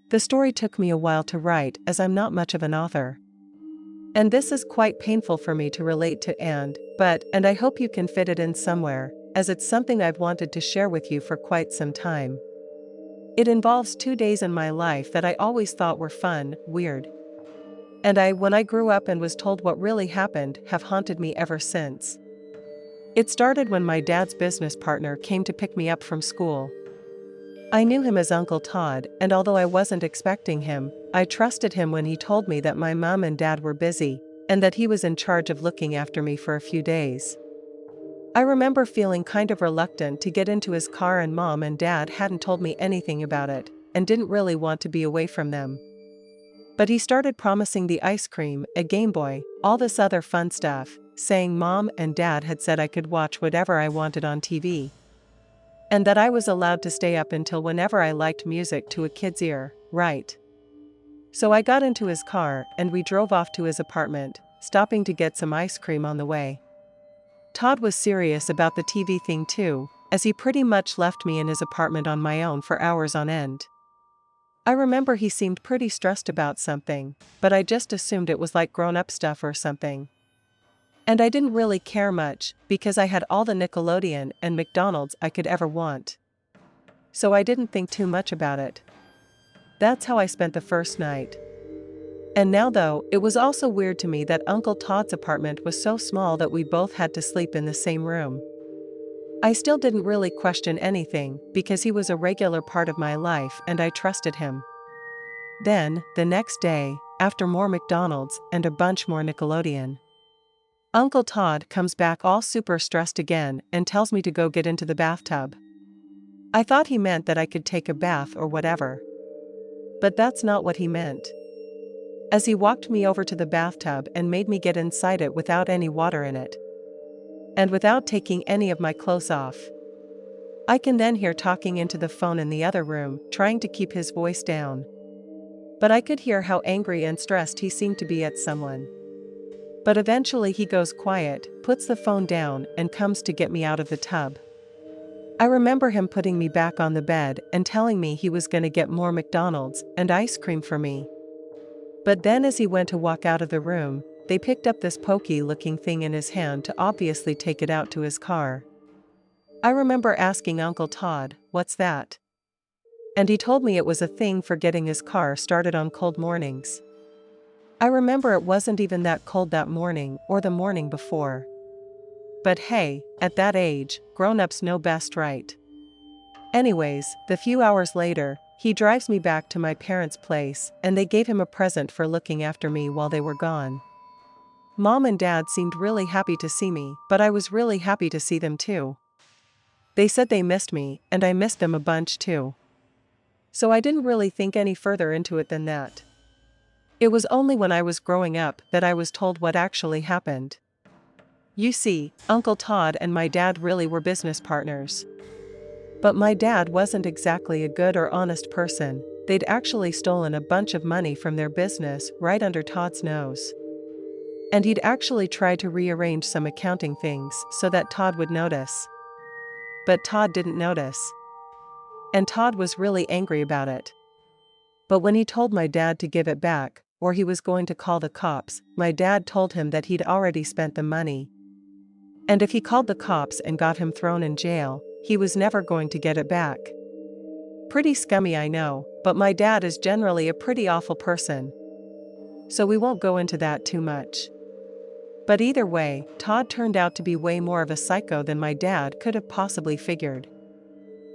The story took me a while to write as I'm not much of an author. And this is quite painful for me to relate to and I hope you can fit it in somewhere, as it's something I've wanted to share with you for quite some time. It involves 2 days in my life that I always thought were fun, weird. And when I grew up and was told what really happened, have haunted me ever since. It started when my dad's business partner came to pick me up from school. I knew him as Uncle Todd, and although I wasn't expecting him, I trusted him when he told me that my mom and dad were busy, and that he was in charge of looking after me for a few days. I remember feeling kind of reluctant to get into his car, and mom and dad hadn't told me anything about it, and didn't really want to be away from them. But he started promising the ice cream, a Game Boy, all this other fun stuff, saying mom and dad had said I could watch whatever I wanted on TV. And that I was allowed to stay up until whenever I liked music to a kid's ear, right? So I got into his car and we drove off to his apartment, stopping to get some ice cream on the way. Todd was serious about the TV thing too, as he pretty much left me in his apartment on my own for hours on end. I remember he seemed pretty stressed about something, but I just assumed it was like grown-up stuff or something. And I didn't really care much, because I had all the Nickelodeon and McDonald's I could ever want. So I didn't think too much about it. That's how I spent the first night. And now though, it was also weird to me that Uncle Todd's apartment was so small that we both had to sleep in the same room. I still didn't really question anything, because he was a regular part of my life and I trusted him. Then, the next day, after more McDonald's and a bunch more Nickelodeon, Uncle Todd comes back all super stressed again and tells me to go get into the bathtub. I thought he meant that I could take a bath or whatever. But that's not what he meant. As he walked me over to the bathtub and made me get inside it without any water in it. And without taking any of my clothes off. I can then hear talking into the phone in the other room, trying to keep his voice down. But I could hear how angry and stressed he seemed to be at someone. But eventually he goes quiet, puts the phone down, and comes to get me out of the tub. I remember him putting me back on the bed and telling me he was going to get more McDonald's and ice cream for me. But then as he went to walk out of the room, they picked up this pokey-looking thing in his hand to obviously take it out to his car. I remember asking Uncle Todd, "What's that?" And he told me it was a thing for getting his car started on cold mornings. I remember it wasn't even that cold that morning or the morning before. But hey, at that age, grown-ups know best, right? Anyways, the few hours later, he drives me back to my parents' place, and they gave him a present for looking after me while they were gone. Mom and Dad seemed really happy to see me, but I was really happy to see them too. They said they missed me, and I missed them a bunch too. So I didn't really think any further into it than that. It was only when I was growing up that I was told what actually happened. You see, Uncle Todd and my dad really were business partners. But my dad wasn't exactly a good or honest person. They'd actually stolen a bunch of money from their business right under Todd's nose. And he'd actually tried to rearrange some accounting things so that Todd would notice. But Todd didn't notice. And Todd was really angry about it. But when he told my dad to give it back, or he was going to call the cops, my dad told him that he'd already spent the money. And if he called the cops and got him thrown in jail, he was never going to get it back. Pretty scummy, I know, but my dad is generally a pretty awful person. So we won't go into that too much. But either way, Todd turned out to be way more of a psycho than my dad could have possibly figured.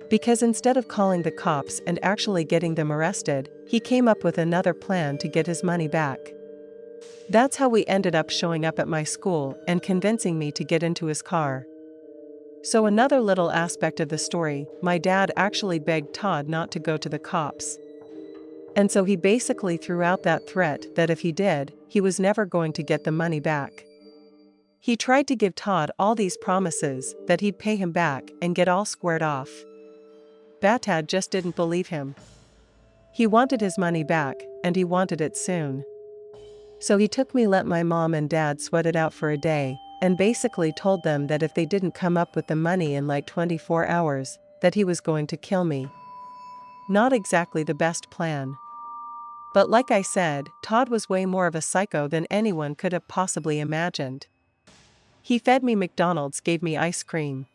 Because instead of calling the cops and actually getting them arrested, he came up with another plan to get his money back. That's how we ended up showing up at my school and convincing me to get into his car. So another little aspect of the story, my dad actually begged Todd not to go to the cops. And so he basically threw out that threat that if he did, he was never going to get the money back. He tried to give Todd all these promises that he'd pay him back and get all squared off. Dad just didn't believe him. He wanted his money back, and he wanted it soon. So he took me let my mom and dad sweat it out for a day, and basically told them that if they didn't come up with the money in like 24 hours, that he was going to kill me. Not exactly the best plan. But like I said, Todd was way more of a psycho than anyone could have possibly imagined. He fed me McDonald's, gave me ice cream,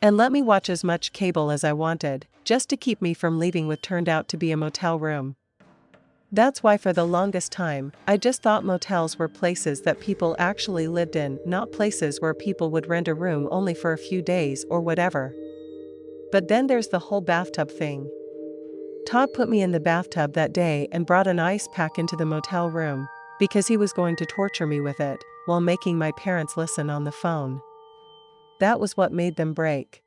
and let me watch as much cable as I wanted, just to keep me from leaving what turned out to be a motel room. That's why for the longest time, I just thought motels were places that people actually lived in, not places where people would rent a room only for a few days or whatever. But then there's the whole bathtub thing. Todd put me in the bathtub that day and brought an ice pack into the motel room, because he was going to torture me with it, while making my parents listen on the phone. That was what made them break.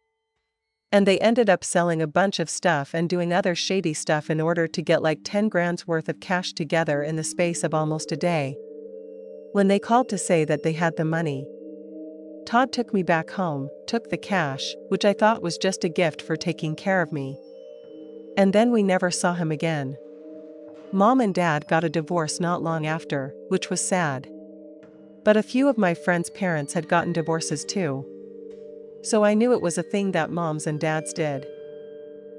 And they ended up selling a bunch of stuff and doing other shady stuff in order to get like 10 grand's worth of cash together in the space of almost a day. When they called to say that they had the money, Todd took me back home, took the cash, which I thought was just a gift for taking care of me. And then we never saw him again. Mom and Dad got a divorce not long after, which was sad. But a few of my friends' parents had gotten divorces too. So I knew it was a thing that moms and dads did.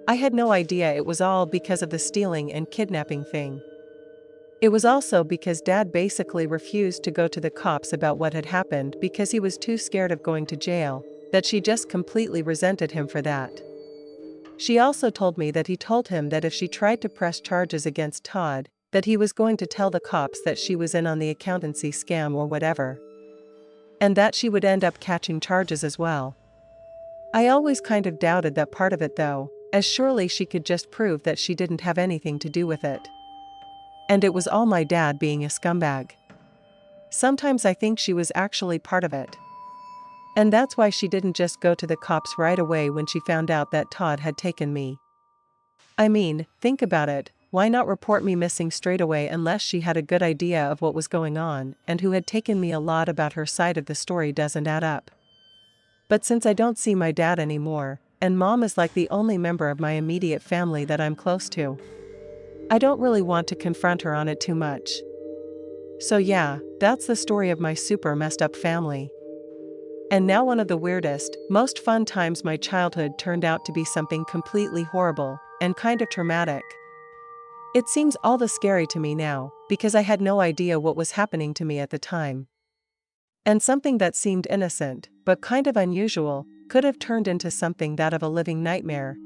I had no idea it was all because of the stealing and kidnapping thing. It was also because Dad basically refused to go to the cops about what had happened because he was too scared of going to jail, that she just completely resented him for that. She also told me that he told him that if she tried to press charges against Todd, that he was going to tell the cops that she was in on the accountancy scam or whatever. And that she would end up catching charges as well. I always kind of doubted that part of it though, as surely she could just prove that she didn't have anything to do with it. And it was all my dad being a scumbag. Sometimes I think she was actually part of it. And that's why she didn't just go to the cops right away when she found out that Todd had taken me. I mean, think about it, why not report me missing straight away unless she had a good idea of what was going on and who had taken me? A lot about her side of the story doesn't add up. But since I don't see my dad anymore, and Mom is like the only member of my immediate family that I'm close to, I don't really want to confront her on it too much. So yeah, that's the story of my super messed up family. And now one of the weirdest, most fun times my childhood turned out to be something completely horrible, and kind of traumatic. It seems all the scary to me now, because I had no idea what was happening to me at the time. And something that seemed innocent, but kind of unusual, could have turned into something that of a living nightmare.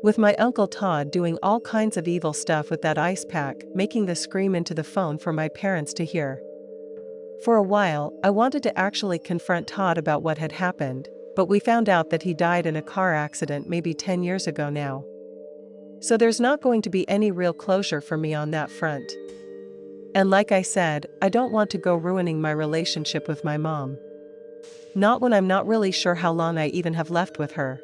With my Uncle Todd doing all kinds of evil stuff with that ice pack, making the scream into the phone for my parents to hear. For a while, I wanted to actually confront Todd about what had happened, but we found out that he died in a car accident maybe 10 years ago now. So there's not going to be any real closure for me on that front. And like I said, I don't want to go ruining my relationship with my mom. Not when I'm not really sure how long I even have left with her.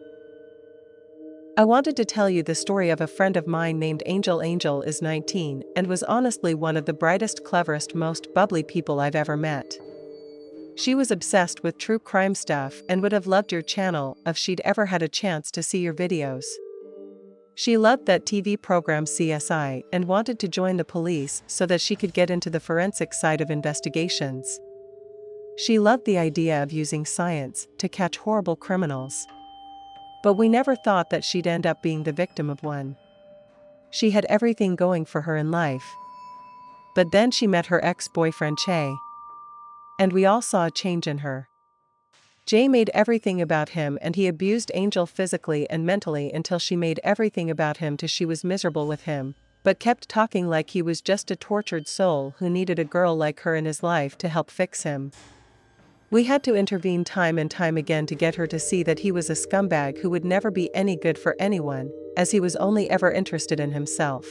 I wanted to tell you the story of a friend of mine named Angel. Angel is 19 and was honestly one of the brightest, cleverest, most bubbly people I've ever met. She was obsessed with true crime stuff and would have loved your channel if she'd ever had a chance to see your videos. She loved that TV program CSI and wanted to join the police so that she could get into the forensic side of investigations. She loved the idea of using science to catch horrible criminals. But we never thought that she'd end up being the victim of one. She had everything going for her in life. But then she met her ex-boyfriend Che. And we all saw a change in her. Jay made everything about him and he abused Angel physically and mentally until she made everything about him till she was miserable with him, but kept talking like he was just a tortured soul who needed a girl like her in his life to help fix him. We had to intervene time and time again to get her to see that he was a scumbag who would never be any good for anyone, as he was only ever interested in himself.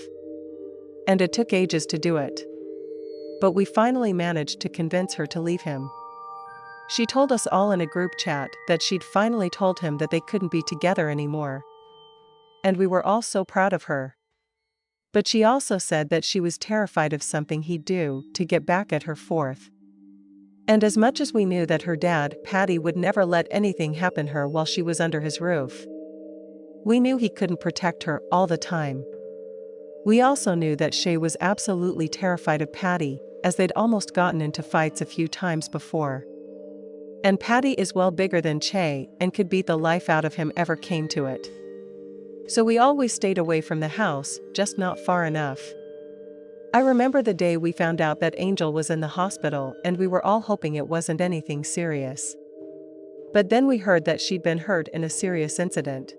And it took ages to do it. But we finally managed to convince her to leave him. She told us all in a group chat that she'd finally told him that they couldn't be together anymore. And we were all so proud of her. But she also said that she was terrified of something he'd do to get back at her fourth. And as much as we knew that her dad, Patty, would never let anything happen to her while she was under his roof, we knew he couldn't protect her all the time. We also knew that Shay was absolutely terrified of Patty, as they'd almost gotten into fights a few times before. And Patty is well bigger than Che and could beat the life out of him ever came to it. So we always stayed away from the house, just not far enough. I remember the day we found out that Angel was in the hospital and we were all hoping it wasn't anything serious. But then we heard that she'd been hurt in a serious incident.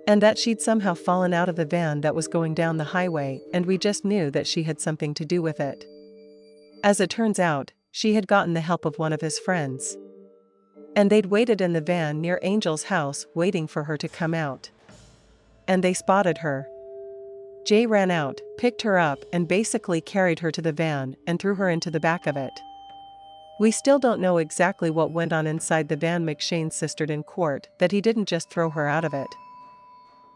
And that she'd somehow fallen out of the van that was going down the highway, and we just knew that she had something to do with it. As it turns out, she had gotten the help of one of his friends. And they'd waited in the van near Angel's house waiting for her to come out. And they spotted her. Jay ran out, picked her up, and basically carried her to the van and threw her into the back of it. We still don't know exactly what went on inside the van. McShane insisted in court that he didn't just throw her out of it.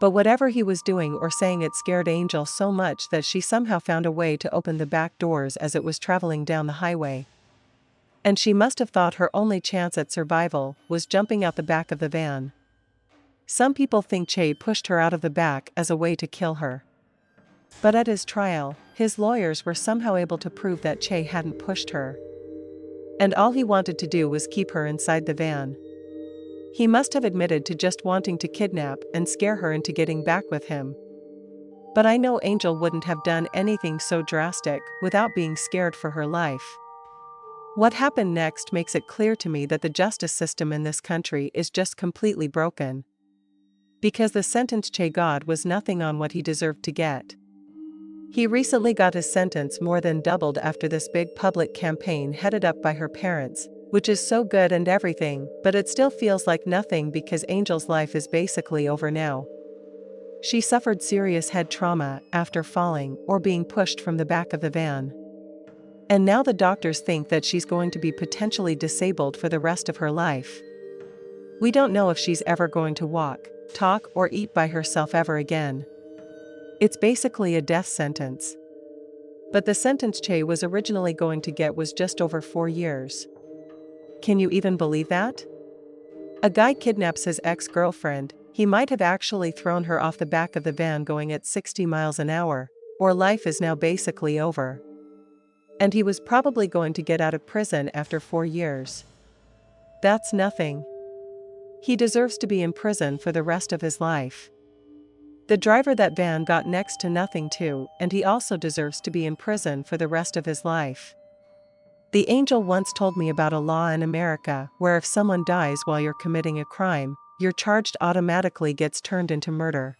But whatever he was doing or saying, it scared Angel so much that she somehow found a way to open the back doors as it was traveling down the highway. And she must have thought her only chance at survival was jumping out the back of the van. Some people think Che pushed her out of the back as a way to kill her. But at his trial, his lawyers were somehow able to prove that Che hadn't pushed her. And all he wanted to do was keep her inside the van. He must have admitted to just wanting to kidnap and scare her into getting back with him. But I know Angel wouldn't have done anything so drastic without being scared for her life. What happened next makes it clear to me that the justice system in this country is just completely broken. Because the sentence Che got was nothing on what he deserved to get. He recently got his sentence more than doubled after this big public campaign headed up by her parents, which is so good and everything, but it still feels like nothing because Angel's life is basically over now. She suffered serious head trauma after falling or being pushed from the back of the van. And now the doctors think that she's going to be potentially disabled for the rest of her life. We don't know if she's ever going to walk, talk, or eat by herself ever again. It's basically a death sentence. But the sentence Che was originally going to get was just over 4 years. Can you even believe that? A guy kidnaps his ex-girlfriend, he might have actually thrown her off the back of the van going at 60 miles an hour, or life is now basically over. And he was probably going to get out of prison after 4 years. That's nothing. He deserves to be in prison for the rest of his life. The driver that van got next to nothing too, and he also deserves to be in prison for the rest of his life. The Angel once told me about a law in America where if someone dies while you're committing a crime, your charge automatically gets turned into murder.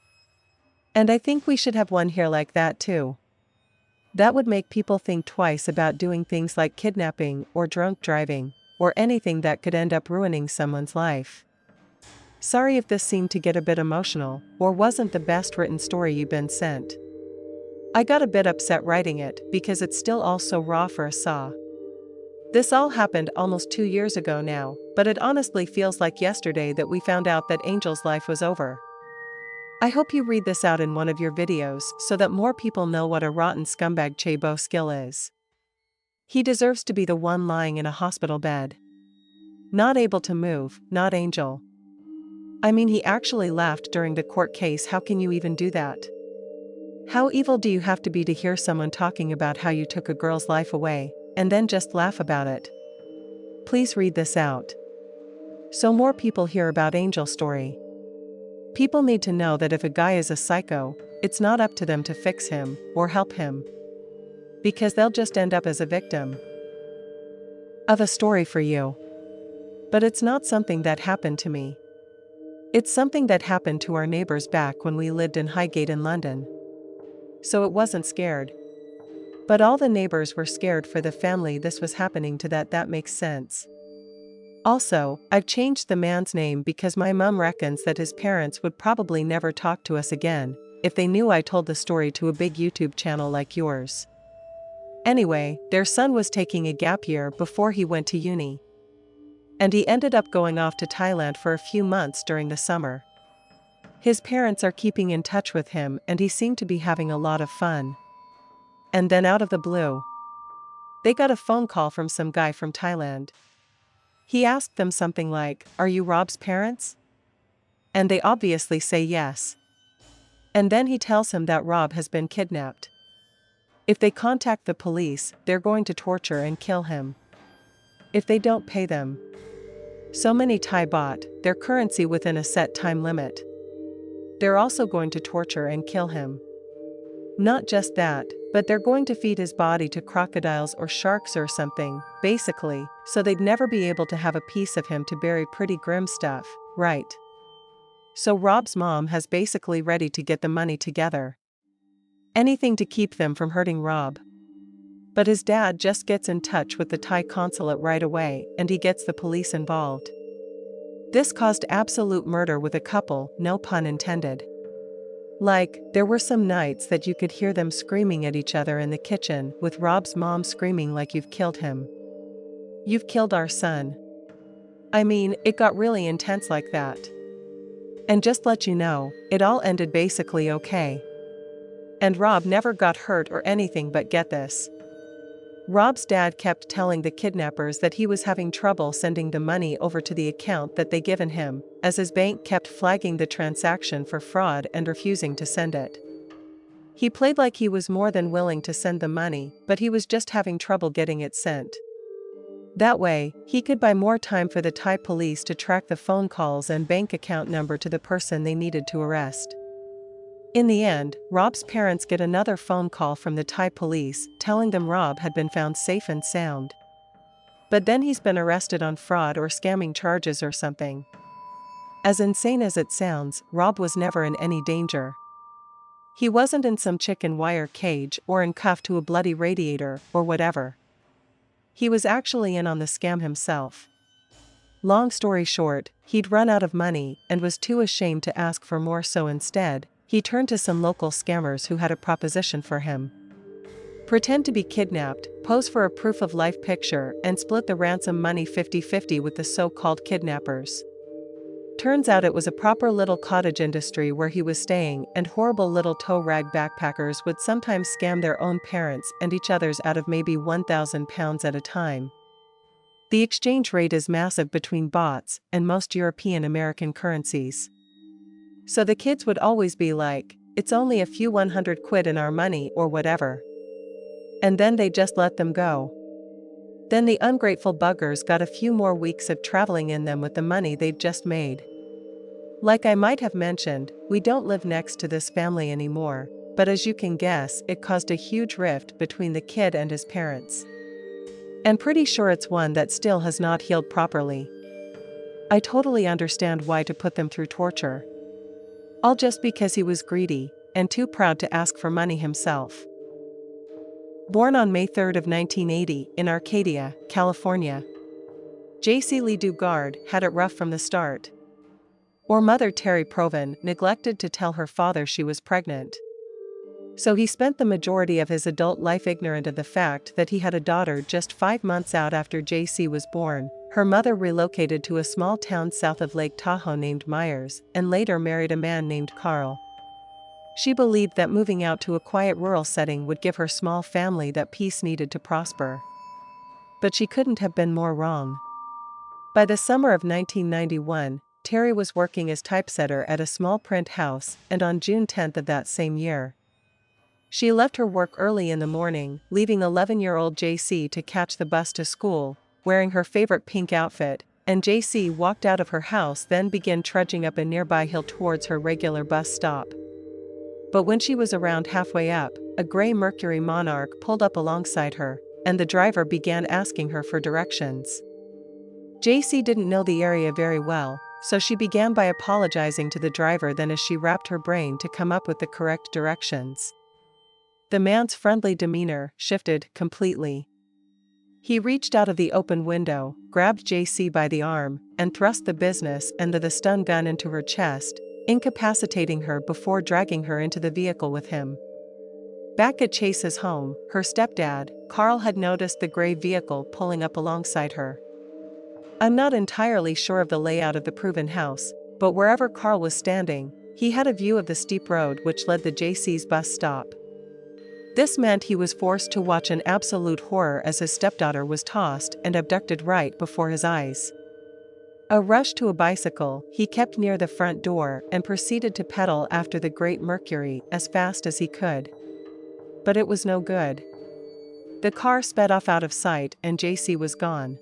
And I think we should have one here like that too. That would make people think twice about doing things like kidnapping or drunk driving, or anything that could end up ruining someone's life. Sorry if this seemed to get a bit emotional, or wasn't the best written story you've been sent. I got a bit upset writing it because it's still all so raw for a saw. This all happened almost 2 years ago now, but it honestly feels like yesterday that we found out that Angel's life was over. I hope you read this out in one of your videos so that more people know what a rotten scumbag Che Boskill is. He deserves to be the one lying in a hospital bed. Not able to move, not Angel. I mean, he actually laughed during the court case. How can you even do that? How evil do you have to be to hear someone talking about how you took a girl's life away, and then just laugh about it? Please read this out, so more people hear about Angel's story. People need to know that if a guy is a psycho, it's not up to them to fix him or help him. Because they'll just end up as a victim of a story for you. But it's not something that happened to me. It's something that happened to our neighbors back when we lived in Highgate in London. So it wasn't scared. But all the neighbors were scared for the family this was happening to. That makes sense. Also, I've changed the man's name because my mum reckons that his parents would probably never talk to us again if they knew I told the story to a big YouTube channel like yours. Anyway, their son was taking a gap year before he went to uni. And he ended up going off to Thailand for a few months during the summer. His parents are keeping in touch with him and he seemed to be having a lot of fun. And then out of the blue, they got a phone call from some guy from Thailand. He asked them something like, "Are you Rob's parents?" And they obviously say yes. And then he tells him that Rob has been kidnapped. If they contact the police, they're going to torture and kill him. If they don't pay them so many Thai baht, their currency, within a set time limit, they're also going to torture and kill him. Not just that, But they're going to feed his body to crocodiles or sharks or something, basically, so they'd never be able to have a piece of him to bury pretty grim stuff, right? So Rob's mom has basically ready to get the money together. Anything to keep them from hurting Rob. But his dad just gets in touch with the Thai consulate right away, and he gets the police involved. This caused absolute murder with a couple, no pun intended. Like, there were some nights that you could hear them screaming at each other in the kitchen, with Rob's mom screaming like, "You've killed him. You've killed our son." I mean, it got really intense like that. And just let you know, it all ended basically okay. And Rob never got hurt or anything, but get this. Rob's dad kept telling the kidnappers that he was having trouble sending the money over to the account that they given him, as his bank kept flagging the transaction for fraud and refusing to send it. He played like he was more than willing to send the money, but he was just having trouble getting it sent. That way, he could buy more time for the Thai police to track the phone calls and bank account number to the person they needed to arrest. In the end, Rob's parents get another phone call from the Thai police telling them Rob had been found safe and sound. But then he's been arrested on fraud or scamming charges or something. As insane as it sounds, Rob was never in any danger. He wasn't in some chicken wire cage or in cuffed to a bloody radiator or whatever. He was actually in on the scam himself. Long story short, he'd run out of money and was too ashamed to ask for more, so instead, he turned to some local scammers who had a proposition for him. Pretend to be kidnapped, pose for a proof of life picture, and split the ransom money 50-50 with the so-called kidnappers. Turns out it was a proper little cottage industry where he was staying, and horrible little tow rag backpackers would sometimes scam their own parents and each other's out of maybe £1,000 at a time. The exchange rate is massive between bots and most European American currencies. So the kids would always be like, "It's only a few 100 quid in our money or whatever." And then they just let them go. Then the ungrateful buggers got a few more weeks of traveling in them with the money they'd just made. Like I might have mentioned, we don't live next to this family anymore, but as you can guess, it caused a huge rift between the kid and his parents. And pretty sure it's one that still has not healed properly. I totally understand why to put them through torture. All just because he was greedy and too proud to ask for money himself. Born on May 3 of 1980 in Arcadia, California, J.C. Lee Dugard had it rough from the start. Or mother Terry Proven neglected to tell her father she was pregnant. So he spent the majority of his adult life ignorant of the fact that he had a daughter. Just 5 months out after J.C. was born, her mother relocated to a small town south of Lake Tahoe named Myers, and later married a man named Carl. She believed that moving out to a quiet rural setting would give her small family that peace needed to prosper. But she couldn't have been more wrong. By the summer of 1991, Terry was working as typesetter at a small print house, and on June 10 of that same year, she left her work early in the morning, leaving 11-year-old JC to catch the bus to school, wearing her favorite pink outfit, and JC walked out of her house, then began trudging up a nearby hill towards her regular bus stop. But when she was around halfway up, a gray Mercury Monarch pulled up alongside her, and the driver began asking her for directions. JC didn't know the area very well, so she began by apologizing to the driver. Then as she wrapped her brain to come up with the correct directions, the man's friendly demeanor shifted completely. He reached out of the open window, grabbed JC by the arm, and thrust the business end of the stun gun into her chest, incapacitating her before dragging her into the vehicle with him. Back at Chase's home, her stepdad, Carl, had noticed the gray vehicle pulling up alongside her. I'm not entirely sure of the layout of the Proven house, but wherever Carl was standing, he had a view of the steep road which led the JC's bus stop. This meant he was forced to watch an absolute horror as his stepdaughter was tossed and abducted right before his eyes. A rush to a bicycle, he kept near the front door and proceeded to pedal after the great Mercury as fast as he could. But it was no good. The car sped off out of sight and JC was gone.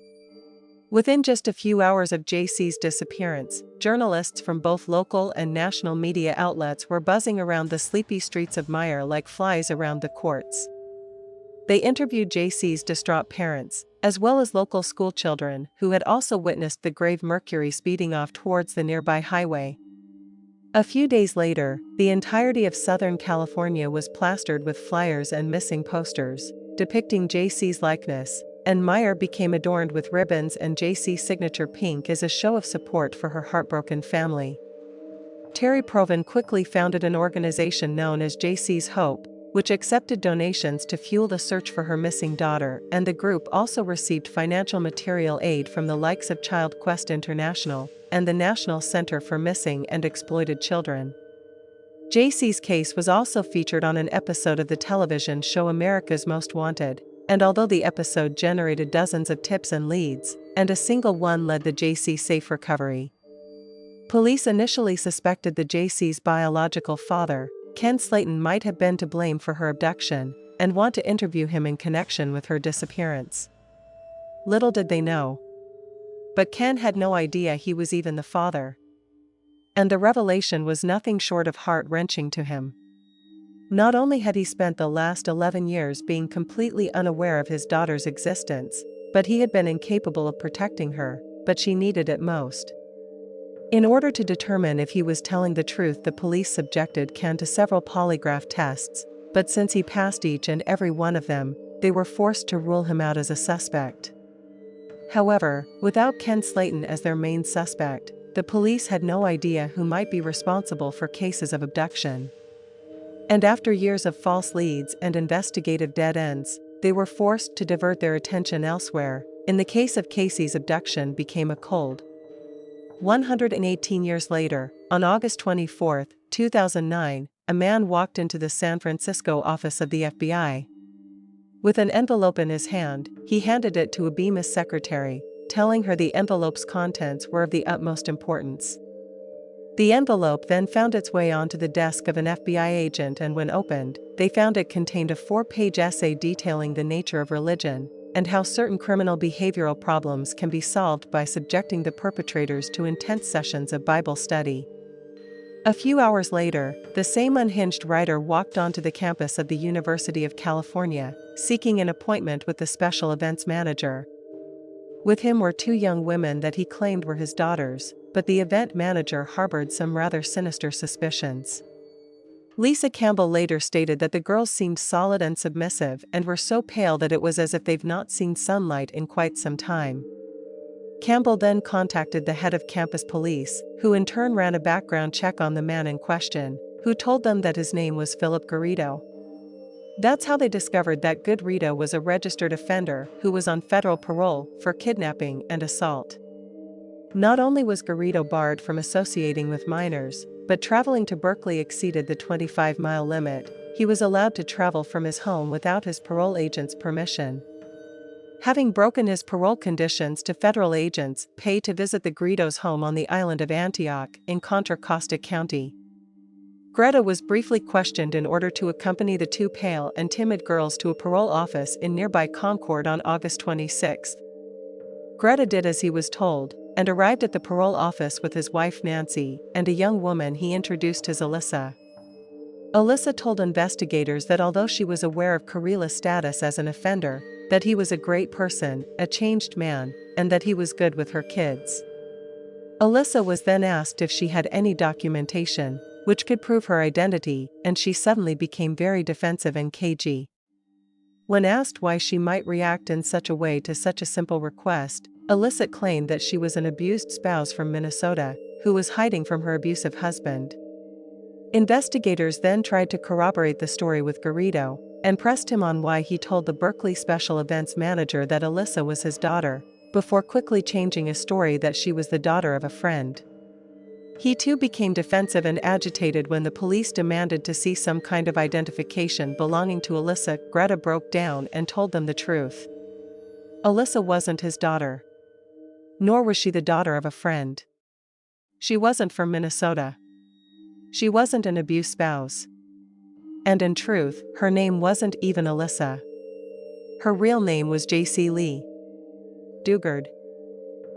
Within just a few hours of JC's disappearance, journalists from both local and national media outlets were buzzing around the sleepy streets of Meyer like flies around the courts. They interviewed JC's distraught parents, as well as local schoolchildren who had also witnessed the grave Mercury speeding off towards the nearby highway. A few days later, the entirety of Southern California was plastered with flyers and missing posters, depicting JC's likeness, and Meyer became adorned with ribbons and JC's signature pink as a show of support for her heartbroken family. Terry Proven quickly founded an organization known as JC's Hope, which accepted donations to fuel the search for her missing daughter, and the group also received financial material aid from the likes of Child Quest International and the National Center for Missing and Exploited Children. JC's case was also featured on an episode of the television show America's Most Wanted, and although the episode generated dozens of tips and leads, and a single one led to JC's safe recovery. Police initially suspected the JC's biological father, Ken Slayton, might have been to blame for her abduction, and want to interview him in connection with her disappearance. Little did they know. But Ken had no idea he was even the father. And the revelation was nothing short of heart-wrenching to him. Not only had he spent the last 11 years being completely unaware of his daughter's existence, but he had been incapable of protecting her, but she needed it most. In order to determine if he was telling the truth, the police subjected Ken to several polygraph tests, but since he passed each and every one of them, they were forced to rule him out as a suspect. However, without Ken Slayton as their main suspect, the police had no idea who might be responsible for cases of abduction. And after years of false leads and investigative dead ends, they were forced to divert their attention elsewhere. In the case of Casey's abduction became a cold. 118 years later, on August 24, 2009, a man walked into the San Francisco office of the FBI. With an envelope in his hand, he handed it to a Bemis secretary, telling her the envelope's contents were of the utmost importance. The envelope then found its way onto the desk of an FBI agent, and when opened, they found it contained a 4-page essay detailing the nature of religion, and how certain criminal behavioral problems can be solved by subjecting the perpetrators to intense sessions of Bible study. A few hours later, the same unhinged writer walked onto the campus of the University of California, seeking an appointment with the special events manager. With him were 2 young women that he claimed were his daughters, but the event manager harbored some rather sinister suspicions. Lisa Campbell later stated that the girls seemed solid and submissive and were so pale that it was as if they've not seen sunlight in quite some time. Campbell then contacted the head of campus police, who in turn ran a background check on the man in question, who told them that his name was Philip Garrido. That's how they discovered that Garrido was a registered offender who was on federal parole for kidnapping and assault. Not only was Garrido barred from associating with minors, but traveling to Berkeley exceeded the 25-mile limit. He was allowed to travel from his home without his parole agent's permission. Having broken his parole conditions to federal agents paid to visit the Garrido's home on the island of Antioch in Contra Costa County. Greta was briefly questioned in order to accompany the 2 pale and timid girls to a parole office in nearby Concord on August 26. Greta did as he was told, and arrived at the parole office with his wife Nancy and a young woman he introduced as Alyssa. Alyssa told investigators that although she was aware of Carrila's status as an offender, that he was a great person, a changed man, and that he was good with her kids. Alyssa was then asked if she had any documentation which could prove her identity, and she suddenly became very defensive and cagey. When asked why she might react in such a way to such a simple request, Alyssa claimed that she was an abused spouse from Minnesota, who was hiding from her abusive husband. Investigators then tried to corroborate the story with Garrido, and pressed him on why he told the Berkeley special events manager that Alyssa was his daughter, before quickly changing his story that she was the daughter of a friend. He too became defensive and agitated when the police demanded to see some kind of identification belonging to Alyssa. Greta broke down and told them the truth. Alyssa wasn't his daughter. Nor was she the daughter of a friend. She wasn't from Minnesota. She wasn't an abused spouse. And in truth, her name wasn't even Alyssa. Her real name was J.C. Lee Dugard.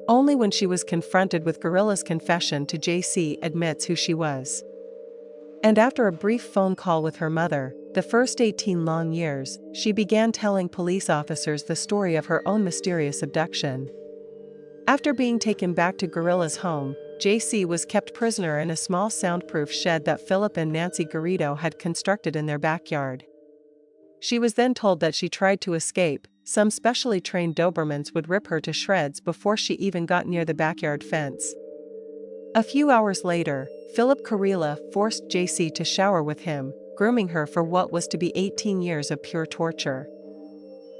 Only when she was confronted with Gorilla's confession to J.C. admits who she was. And after a brief phone call with her mother, the first 18 long years, she began telling police officers the story of her own mysterious abduction. After being taken back to Gorilla's home, JC was kept prisoner in a small soundproof shed that Philip and Nancy Garrido had constructed in their backyard. She was then told that she tried to escape. Some specially trained Dobermans would rip her to shreds before she even got near the backyard fence. A few hours later, Philip Garrila forced JC to shower with him, grooming her for what was to be 18 years of pure torture.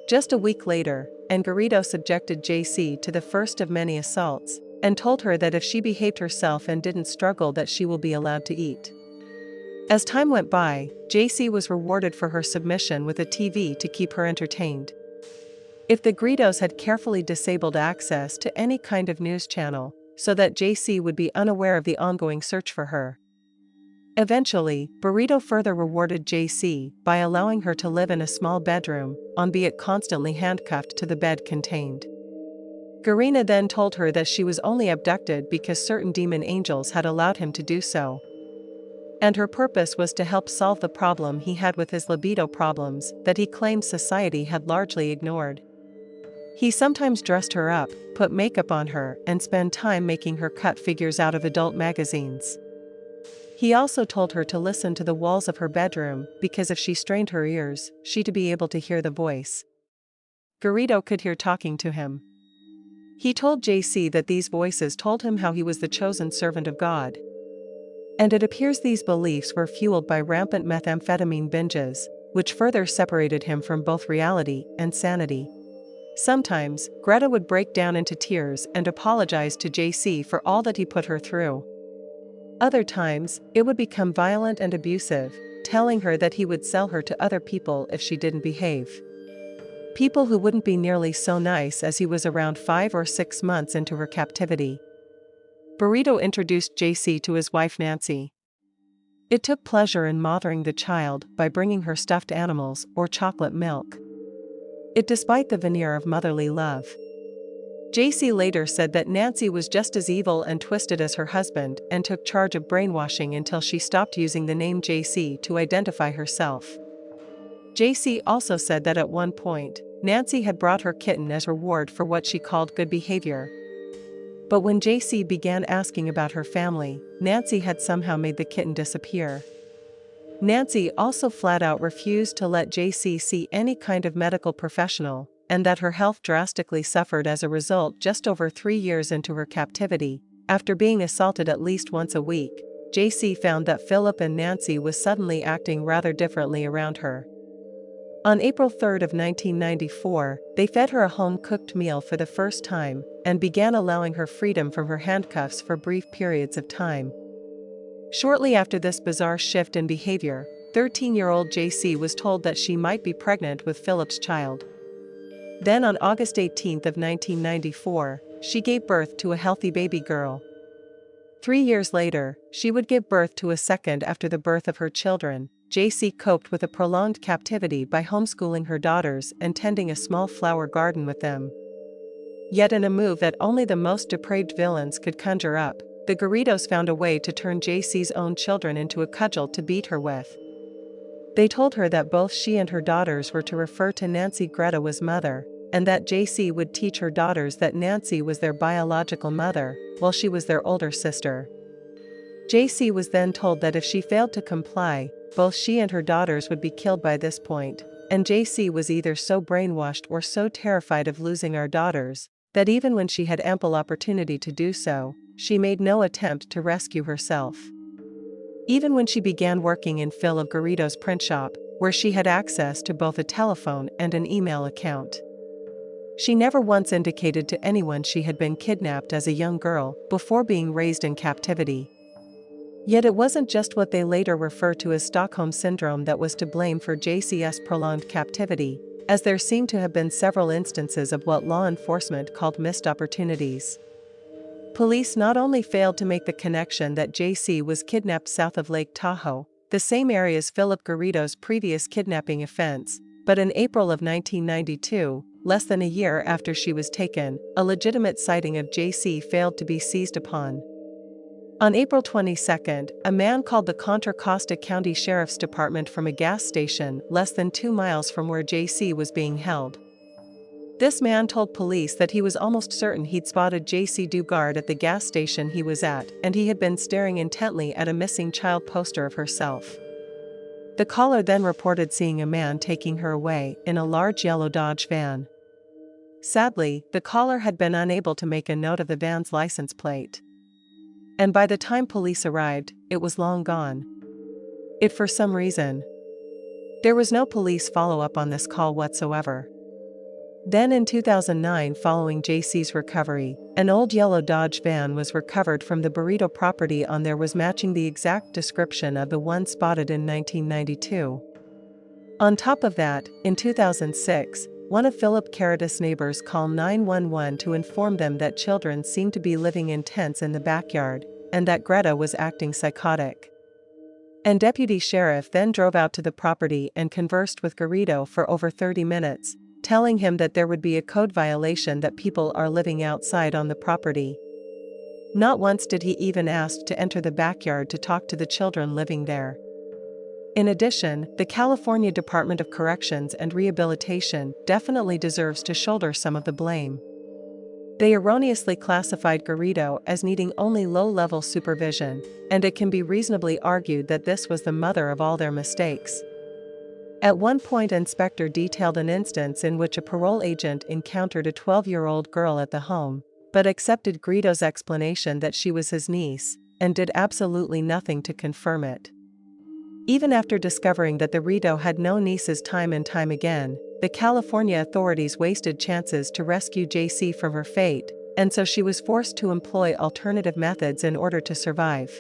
Just a week later, Garrido subjected JC to the first of many assaults, and told her that if she behaved herself and didn't struggle that she will be allowed to eat. As time went by, JC was rewarded for her submission with a TV to keep her entertained. If the Garridos had carefully disabled access to any kind of news channel, so that JC would be unaware of the ongoing search for her. Eventually, Garrido further rewarded JC by allowing her to live in a small bedroom, albeit constantly handcuffed to the bed contained. Garrido then told her that she was only abducted because certain demon angels had allowed him to do so. And her purpose was to help solve the problem he had with his libido problems that he claimed society had largely ignored. He sometimes dressed her up, put makeup on her, and spent time making her cut figures out of adult magazines. He also told her to listen to the walls of her bedroom, because if she strained her ears, she'd be able to hear the voice. Garrido could hear talking to him. He told JC that these voices told him how he was the chosen servant of God. And it appears these beliefs were fueled by rampant methamphetamine binges, which further separated him from both reality and sanity. Sometimes, Greta would break down into tears and apologize to JC for all that he put her through. Other times, it would become violent and abusive, telling her that he would sell her to other people if she didn't behave. People who wouldn't be nearly so nice as he was around 5 or 6 months into her captivity. Garrido introduced JC to his wife Nancy. It took pleasure in mothering the child by bringing her stuffed animals or chocolate milk. It despite the veneer of motherly love. JC later said that Nancy was just as evil and twisted as her husband and took charge of brainwashing until she stopped using the name JC to identify herself. JC also said that at one point, Nancy had brought her kitten as reward for what she called good behavior. But when JC began asking about her family, Nancy had somehow made the kitten disappear. Nancy also flat out refused to let JC see any kind of medical professional, and that her health drastically suffered as a result. Just over 3 years into her captivity, after being assaulted at least once a week, JC found that Philip and Nancy was suddenly acting rather differently around her. On April 3 of 1994, they fed her a home-cooked meal for the first time, and began allowing her freedom from her handcuffs for brief periods of time. Shortly after this bizarre shift in behavior, 13-year-old JC was told that she might be pregnant with Philip's child. Then on August 18 of 1994, she gave birth to a healthy baby girl. 3 years later, she would give birth to a second. After the birth of her children, JC coped with a prolonged captivity by homeschooling her daughters and tending a small flower garden with them. Yet in a move that only the most depraved villains could conjure up, the Garridos found a way to turn JC's own children into a cudgel to beat her with. They told her that both she and her daughters were to refer to Nancy Greta as mother, and that JC would teach her daughters that Nancy was their biological mother, while she was their older sister. JC was then told that if she failed to comply, both she and her daughters would be killed by this point, and JC was either so brainwashed or so terrified of losing our daughters, that even when she had ample opportunity to do so, she made no attempt to rescue herself. Even when she began working in Philip Garrido's print shop, where she had access to both a telephone and an email account. She never once indicated to anyone she had been kidnapped as a young girl before being raised in captivity. Yet it wasn't just what they later refer to as Stockholm Syndrome that was to blame for JC's prolonged captivity, as there seemed to have been several instances of what law enforcement called missed opportunities. Police not only failed to make the connection that JC was kidnapped south of Lake Tahoe, the same area as Philip Garrido's previous kidnapping offense, but in April of 1992, less than a year after she was taken, a legitimate sighting of JC failed to be seized upon. On April 22, a man called the Contra Costa County Sheriff's Department from a gas station less than 2 miles from where JC was being held. This man told police that he was almost certain he'd spotted JC Dugard at the gas station he was at, and he had been staring intently at a missing child poster of herself. The caller then reported seeing a man taking her away in a large yellow Dodge van. Sadly, the caller had been unable to make a note of the van's license plate. And by the time police arrived, it was long gone. For some reason. There was no police follow-up on this call whatsoever. Then in 2009, following JC's recovery, an old yellow Dodge van was recovered from the Burrito property on there was matching the exact description of the one spotted in 1992. On top of that, in 2006, one of Philip Caritas' neighbors called 911 to inform them that children seemed to be living in tents in the backyard, and that Greta was acting psychotic. And Deputy Sheriff then drove out to the property and conversed with Garrido for over 30 minutes, telling him that there would be a code violation that people are living outside on the property. Not once did he even ask to enter the backyard to talk to the children living there. In addition, the California Department of Corrections and Rehabilitation definitely deserves to shoulder some of the blame. They erroneously classified Garrido as needing only low-level supervision, and it can be reasonably argued that this was the mother of all their mistakes. At one point, Inspector detailed an instance in which a parole agent encountered a 12-year-old girl at the home, but accepted Garrido's explanation that she was his niece, and did absolutely nothing to confirm it. Even after discovering that the Garrido had known nieces time and time again, the California authorities wasted chances to rescue JC from her fate, and so she was forced to employ alternative methods in order to survive.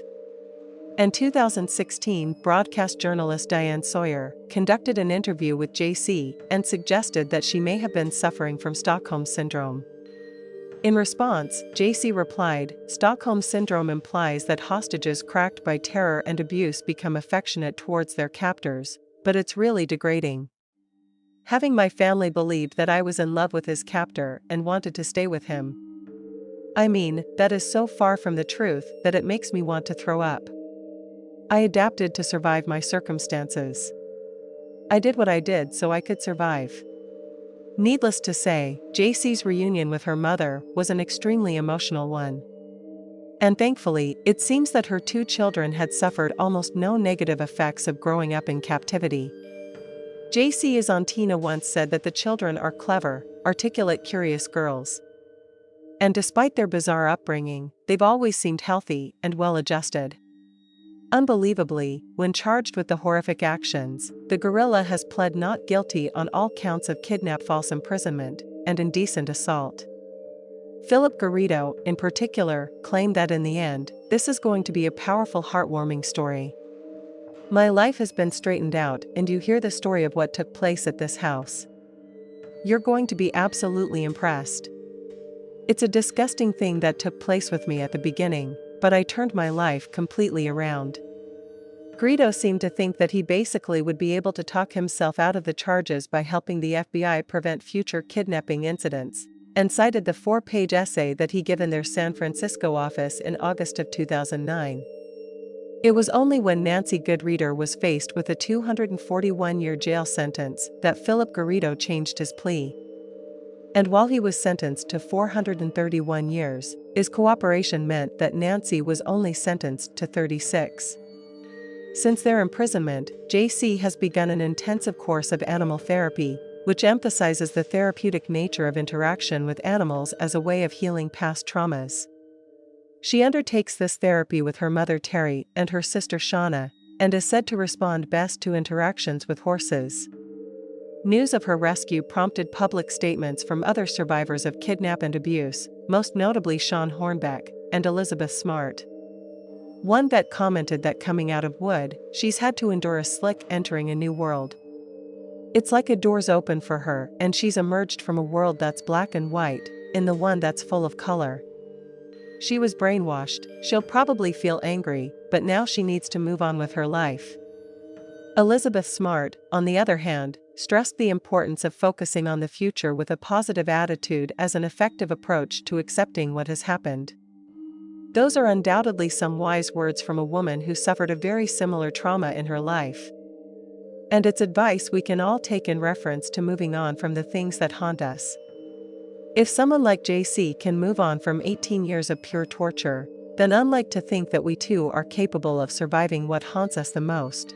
In 2016, broadcast journalist Diane Sawyer conducted an interview with JC and suggested that she may have been suffering from Stockholm Syndrome. In response, JC replied, "Stockholm Syndrome implies that hostages cracked by terror and abuse become affectionate towards their captors, but it's really degrading. Having my family believed that I was in love with his captor and wanted to stay with him. I mean, that is so far from the truth that it makes me want to throw up. I adapted to survive my circumstances. I did what I did so I could survive." Needless to say, JC's reunion with her mother was an extremely emotional one. And thankfully, it seems that her 2 children had suffered almost no negative effects of growing up in captivity. JC's Aunt Tina once said that the children are clever, articulate, curious girls. And despite their bizarre upbringing, they've always seemed healthy and well-adjusted. Unbelievably, when charged with the horrific actions, the gorilla has pled not guilty on all counts of kidnap, false imprisonment, and indecent assault. Philip Garrido, in particular, claimed that in the end, this is going to be a powerful, heartwarming story. My life has been straightened out, and you hear the story of what took place at this house. You're going to be absolutely impressed. It's a disgusting thing that took place with me at the beginning, but I turned my life completely around. Garrido seemed to think that he basically would be able to talk himself out of the charges by helping the FBI prevent future kidnapping incidents, and cited the 4-page essay that he gave in their San Francisco office in August of 2009. It was only when Nancy Goodreader was faced with a 241-year jail sentence that Philip Garrido changed his plea. And while he was sentenced to 431 years, his cooperation meant that Nancy was only sentenced to 36. Since their imprisonment, JC has begun an intensive course of animal therapy, which emphasizes the therapeutic nature of interaction with animals as a way of healing past traumas. She undertakes this therapy with her mother Terry and her sister Shauna, and is said to respond best to interactions with horses. News of her rescue prompted public statements from other survivors of kidnap and abuse, most notably Sean Hornbeck and Elizabeth Smart. One vet commented that coming out of wood, she's had to endure a slick entering a new world. It's like a door's open for her and she's emerged from a world that's black and white, in the one that's full of color. She was brainwashed, she'll probably feel angry, but now she needs to move on with her life. Elizabeth Smart, on the other hand, stressed the importance of focusing on the future with a positive attitude as an effective approach to accepting what has happened. Those are undoubtedly some wise words from a woman who suffered a very similar trauma in her life. And it's advice we can all take in reference to moving on from the things that haunt us. If someone like JC can move on from 18 years of pure torture, then I'd like to think that we too are capable of surviving what haunts us the most.